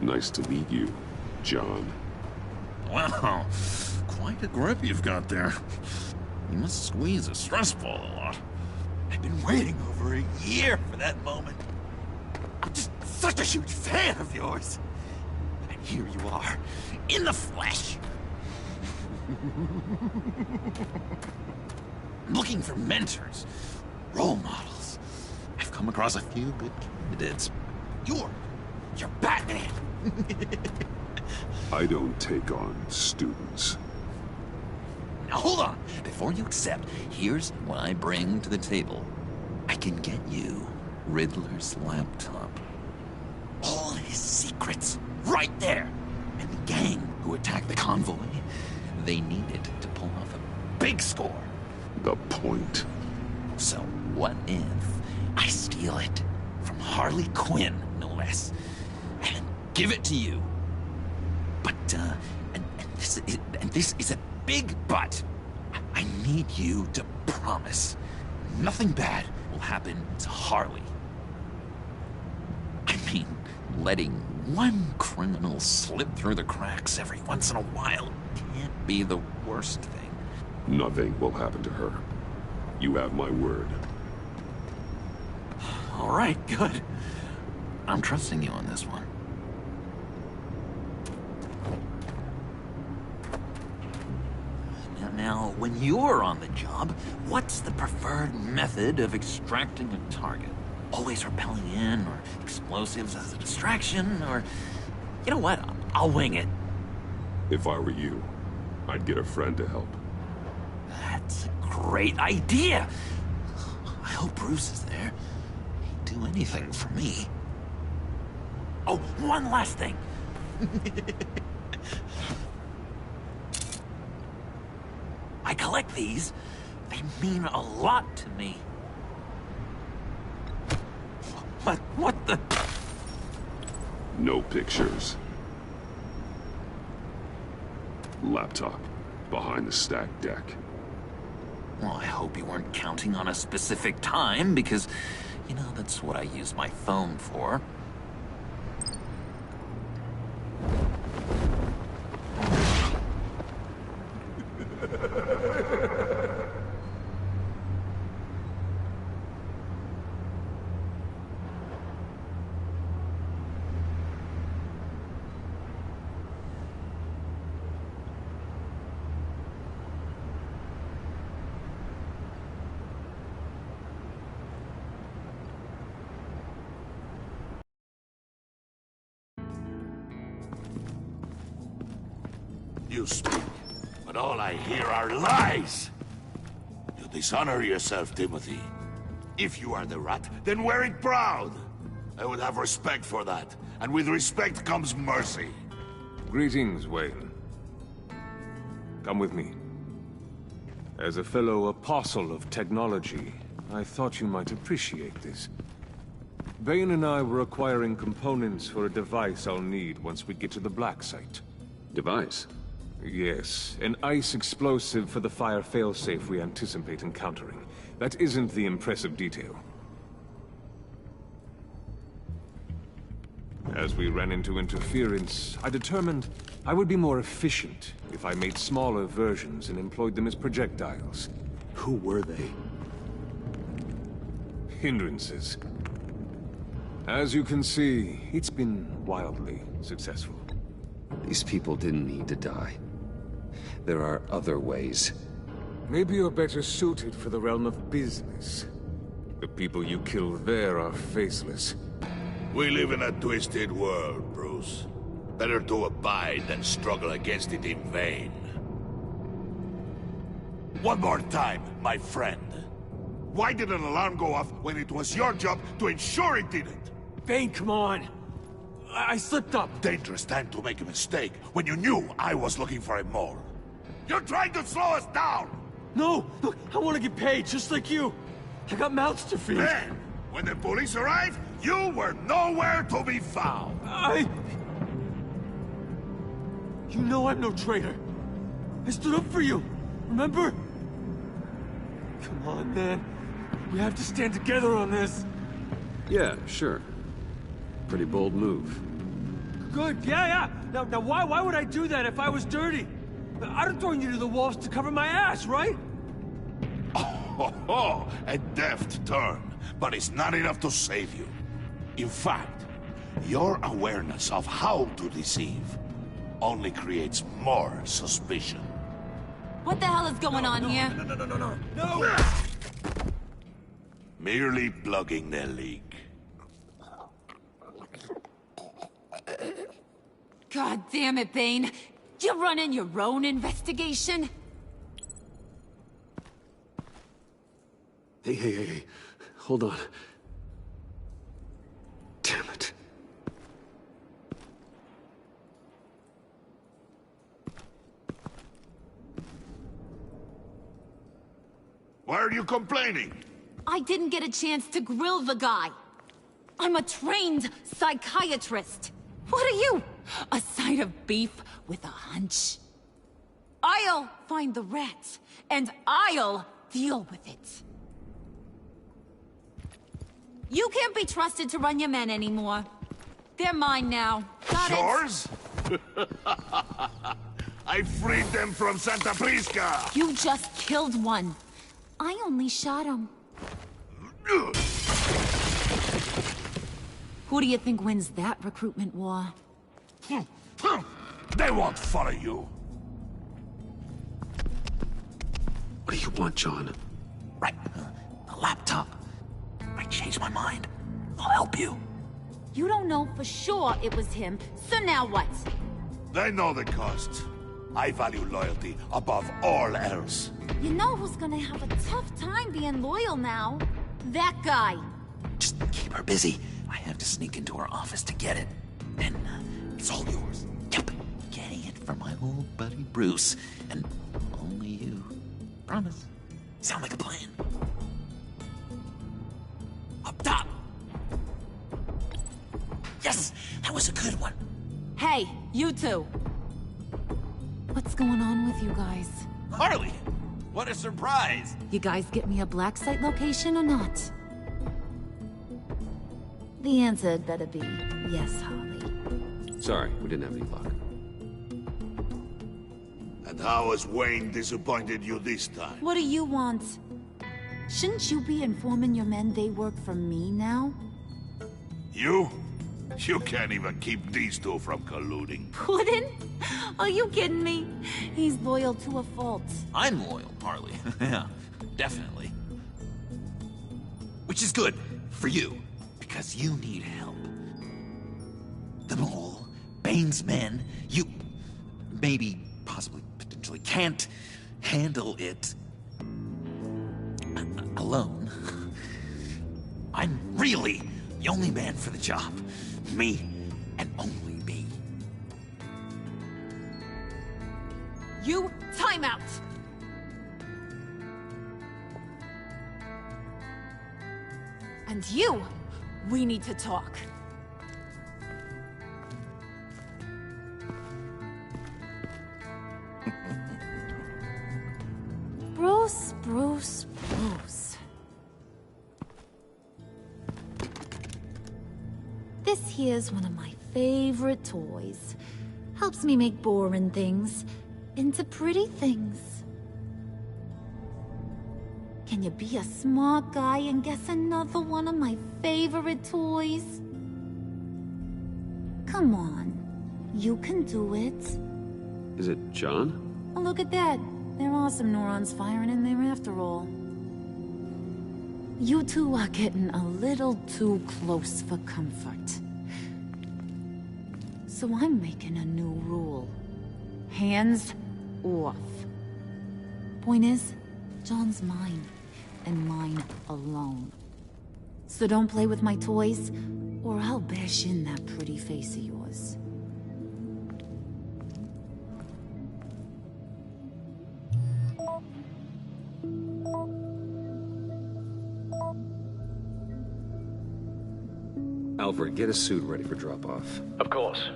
Nice to meet you, John. Wow, quite a grip you've got there. You must squeeze a stress ball a lot. I've been waiting over a year for that moment. I'm just such a huge fan of yours. And here you are, in the flesh. Looking for mentors, role models. I've come across a few good candidates. You're Batman. I don't take on students. Now hold on. Before you accept, here's what I bring to the table. I can get you Riddler's laptop. All his secrets, right there. And the gang who attacked the convoy, they needed to pull off a big score. The point. So what if I steal it from Harley Quinn, no less, and give it to you? But, and this is a big but. I need you to promise nothing bad will happen to Harley. I mean, letting one criminal slip through the cracks every once in a while can't be the worst thing. Nothing will happen to her. You have my word. All right, good. I'm trusting you on this one. Now, when you're on the job, what's the preferred method of extracting a target? Always rappelling in, or explosives as a distraction, or... You know what? I'll wing it. If I were you, I'd get a friend to help. That's a great idea! I hope Bruce is there. He'd do anything for me. Oh, one last thing. I collect these. They mean a lot to me. But what the... No pictures. Laptop behind the stacked deck. Well, I hope you weren't counting on a specific time, because, you know, that's what I use my phone for. you speak, but all I hear are lies. You dishonor yourself, Timothy. If you are the rat, then wear it proud. I would have respect for that, and with respect comes mercy. Greetings, Wayne. Come with me. As a fellow apostle of technology, I thought you might appreciate this. Bane and I were acquiring components for a device I'll need once we get to the Black Site. Device? Yes, an ice explosive for the fire failsafe we anticipate encountering. That isn't the impressive detail. As we ran into interference, I determined I would be more efficient if I made smaller versions and employed them as projectiles. Who were they? Hindrances. As you can see, it's been wildly successful. These people didn't need to die. There are other ways. Maybe you're better suited for the realm of business. The people you kill there are faceless. We live in a twisted world, Bruce. Better to abide than struggle against it in vain. One more time, my friend. Why did an alarm go off when it was your job to ensure it didn't? Bane, come on! I slipped up! Dangerous time to make a mistake when you knew I was looking for a mole. You're trying to slow us down! No! Look, I want to get paid, just like you! I got mouths to feed! Then, when the police arrived, you were nowhere to be found! You know I'm no traitor! I stood up for you, remember? Come on, man. We have to stand together on this. Yeah, sure. Pretty bold move. Good, yeah. Now why would I do that if I was dirty? I'd have thrown you to the wolves to cover my ass, right? Oh, a deft turn, but it's not enough to save you. In fact, your awareness of how to deceive only creates more suspicion. What the hell is going on here? No! Merely plugging the leak. God damn it, Bane. You're running your own investigation? Hey. Hold on. Damn it. Why are you complaining? I didn't get a chance to grill the guy. I'm a trained psychiatrist. What are you? A side of beef with a hunch? I'll find the rat, and I'll deal with it. You can't be trusted to run your men anymore. They're mine now. Got Yours? I freed them from Santa Prisca! You just killed one. I only shot him. Who do you think wins that recruitment war? They won't follow you. What do you want, John? Right. The laptop. I changed my mind. I'll help you. You don't know for sure it was him, so now what? They know the cost. I value loyalty above all else. You know who's gonna have a tough time being loyal now? That guy. Just keep her busy. I have to sneak into her office to get it. Then, it's all yours. Yep. Getting it from my old buddy Bruce. And only you. Promise. Sound like a plan. Up top. Yes! That was a good one. Hey, you two. What's going on with you guys? Harley! What a surprise! You guys get me a black site location or not? The answer had better be yes, Harley. Sorry, we didn't have any luck. And how has Wayne disappointed you this time? What do you want? Shouldn't you be informing your men they work for me now? You? You can't even keep these two from colluding. Puddin'? Are you kidding me? He's loyal to a fault. I'm loyal, Harley. Yeah, definitely. Which is good for you, because you need help. The mole, Bane's men, you... maybe, possibly, potentially can't handle it alone. I'm really the only man for the job. Me and only me. You, time out! And you, we need to talk. Bruce. This here's one of my favorite toys. Helps me make boring things into pretty things. Can you be a smart guy and guess another one of my favorite toys? Come on, you can do it. Is it John? Oh, look at that. There are some neurons firing in there after all. You two are getting a little too close for comfort. So I'm making a new rule. Hands off. Point is, John's mine, and mine alone. So don't play with my toys, or I'll bash in that pretty face of yours. Alfred, get a suit ready for drop-off. Of course.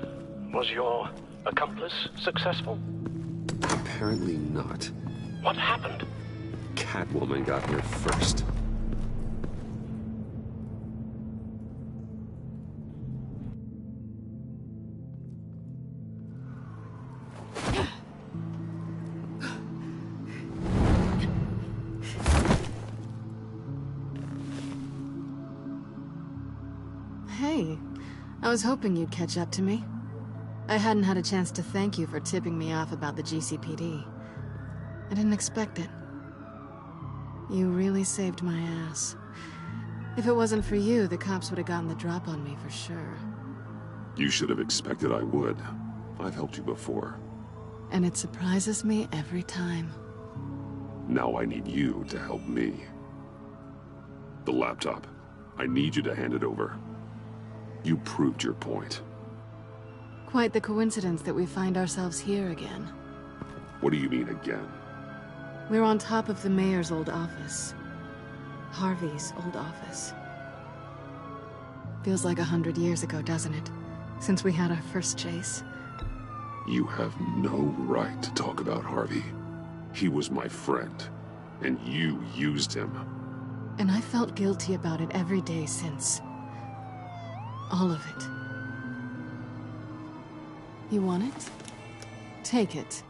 Was your accomplice successful? Apparently not. What happened? Catwoman got here first. Hey, I was hoping you'd catch up to me. I hadn't had a chance to thank you for tipping me off about the GCPD. I didn't expect it. You really saved my ass. If it wasn't for you, the cops would have gotten the drop on me for sure. You should have expected I would. I've helped you before. And it surprises me every time. Now I need you to help me. The laptop. I need you to hand it over. You proved your point. Quite the coincidence that we find ourselves here again. What do you mean again? We're on top of the mayor's old office. Harvey's old office. Feels like 100 years ago, doesn't it? Since we had our first chase. You have no right to talk about Harvey. He was my friend, and you used him. And I felt guilty about it every day since. All of it. You want it? Take it.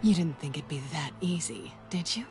You didn't think it'd be that easy, did you?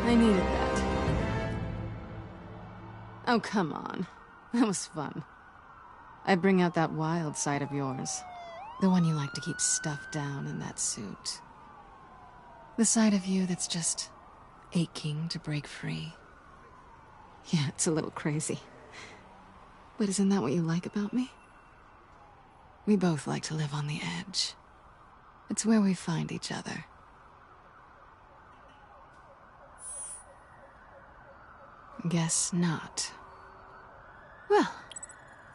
I needed that. Oh, come on. That was fun. I bring out that wild side of yours. The one you like to keep stuffed down in that suit. The side of you that's just aching to break free. Yeah, it's a little crazy. But isn't that what you like about me? We both like to live on the edge. It's where we find each other. Guess not. Well,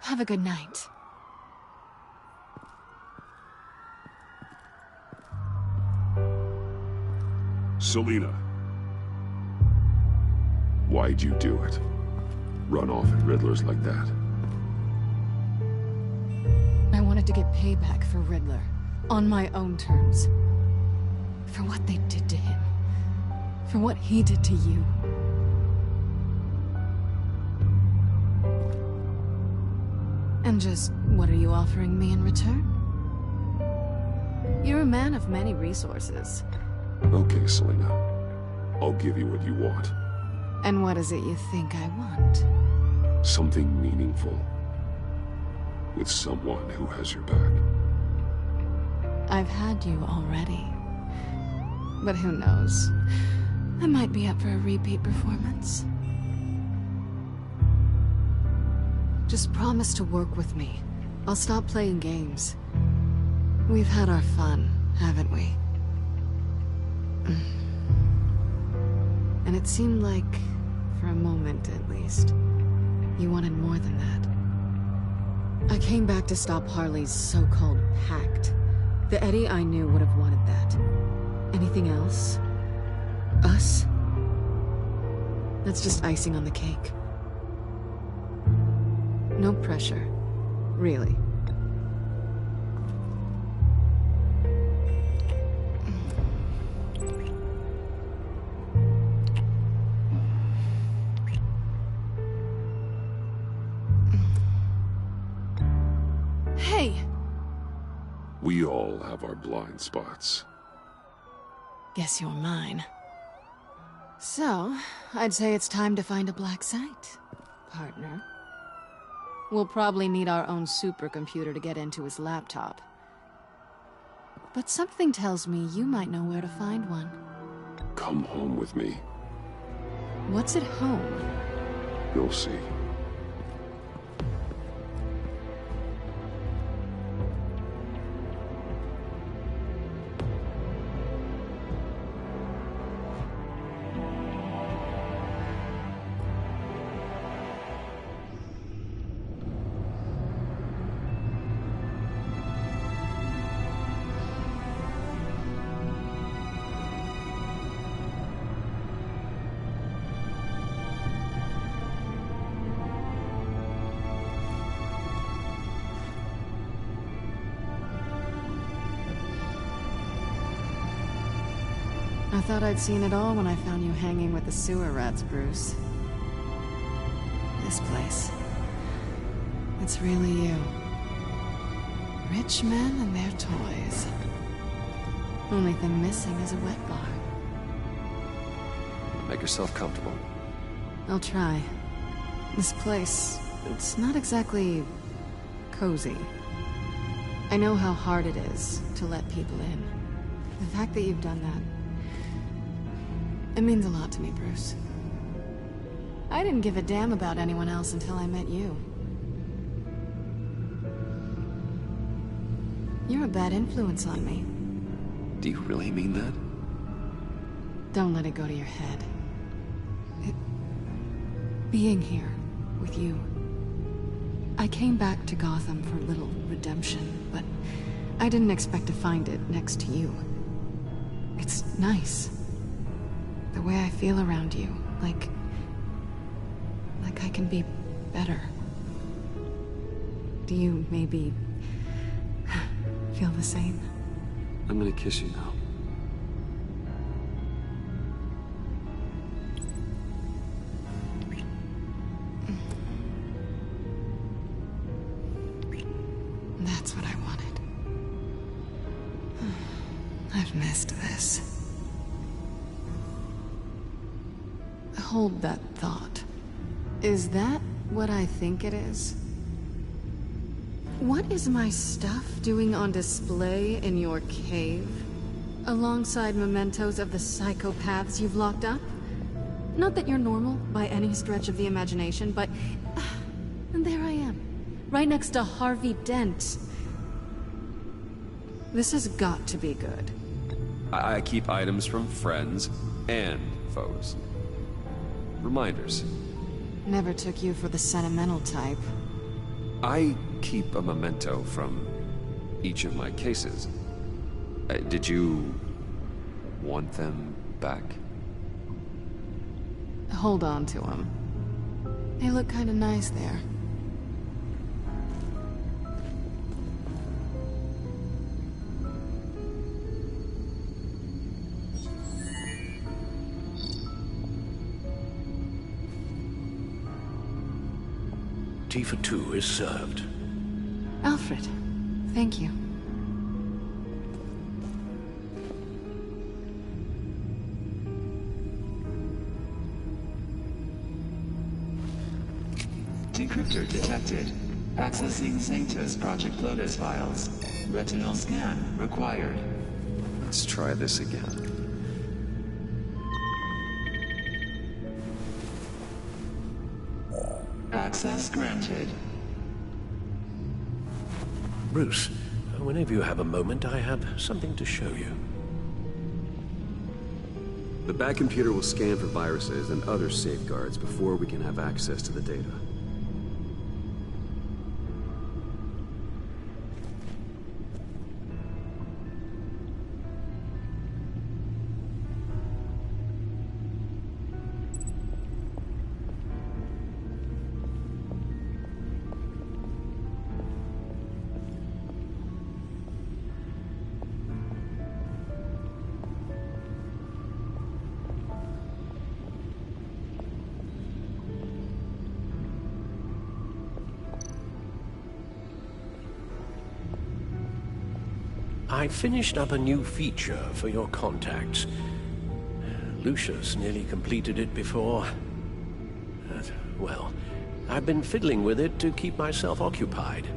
have a good night. Selina. Why'd you do it? Run off at Riddlers like that? I wanted to get payback for Riddler. On my own terms. For what they did to him. For what he did to you. And just, what are you offering me in return? You're a man of many resources. Okay, Selina. I'll give you what you want. And what is it you think I want? Something meaningful. With someone who has your back. I've had you already. But who knows? I might be up for a repeat performance. Just promise to work with me. I'll stop playing games. We've had our fun, haven't we? And it seemed like, for a moment at least, you wanted more than that. I came back to stop Harley's so-called pact. The Eddie I knew would have wanted that. Anything else? Us? That's just icing on the cake. No pressure. Really. Hey! We all have our blind spots. Guess you're mine. So, I'd say it's time to find a black site, partner. We'll probably need our own supercomputer to get into his laptop. But something tells me you might know where to find one. Come home with me. What's at home? You'll see. I thought I'd seen it all when I found you hanging with the sewer rats, Bruce. This place. It's really you. Rich men and their toys. Only thing missing is a wet bar. Make yourself comfortable. I'll try. This place, it's not exactly cozy. I know how hard it is to let people in. The fact that you've done that, it means a lot to me, Bruce. I didn't give a damn about anyone else until I met you. You're a bad influence on me. Do you really mean that? Don't let it go to your head. Being here with you. I came back to Gotham for a little redemption, but I didn't expect to find it next to you. It's nice. The way I feel around you, like I can be better. Do you maybe feel the same? I'm gonna kiss you now. That's what I wanted. I've missed this. Hold that thought. Is that what I think it is? What is my stuff doing on display in your cave? Alongside mementos of the psychopaths you've locked up? Not that you're normal by any stretch of the imagination, but... and there I am. Right next to Harvey Dent. This has got to be good. I keep items from friends and foes. Reminders. Never took you for the sentimental type. I keep a memento from each of my cases. Did you want them back? Hold on to them. They look kinda nice there. Tea for two is served. Alfred, thank you. Decryptor detected. Accessing Sanctus Project Lotus files. Retinal scan required. Let's try this again. Access granted. Bruce, whenever you have a moment, I have something to show you. The back computer will scan for viruses and other safeguards before we can have access to the data. I finished up a new feature for your contacts. Lucius nearly completed it before. Well, I've been fiddling with it to keep myself occupied.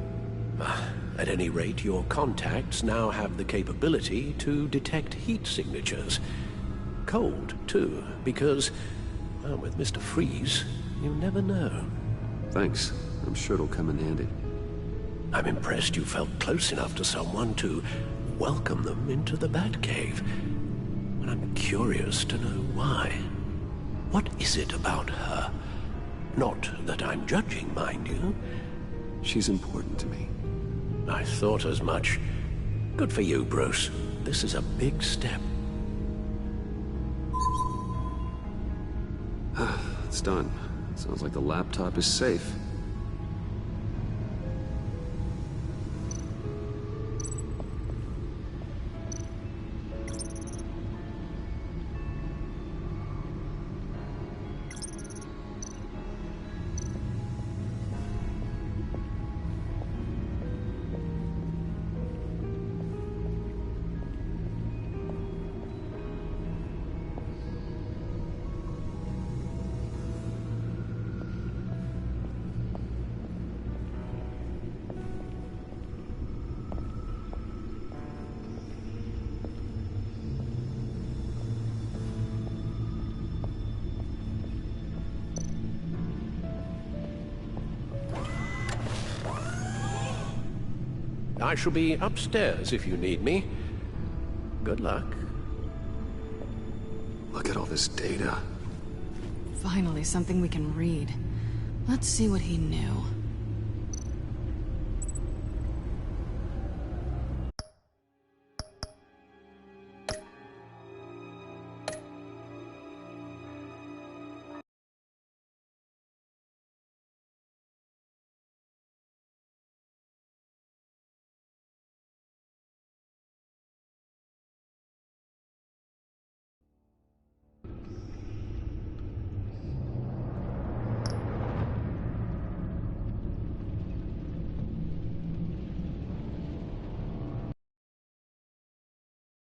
At any rate, your contacts now have the capability to detect heat signatures. Cold, too, because, well, with Mr. Freeze, you never know. Thanks. I'm sure it'll come in handy. I'm impressed you felt close enough to someone to welcome them into the Batcave. And I'm curious to know why. What is it about her? Not that I'm judging, mind you. She's important to me. I thought as much. Good for you, Bruce. This is a big step. It's done. Sounds like the laptop is safe. I shall be upstairs if you need me. Good luck. Look at all this data. Finally, something we can read. Let's see what he knew.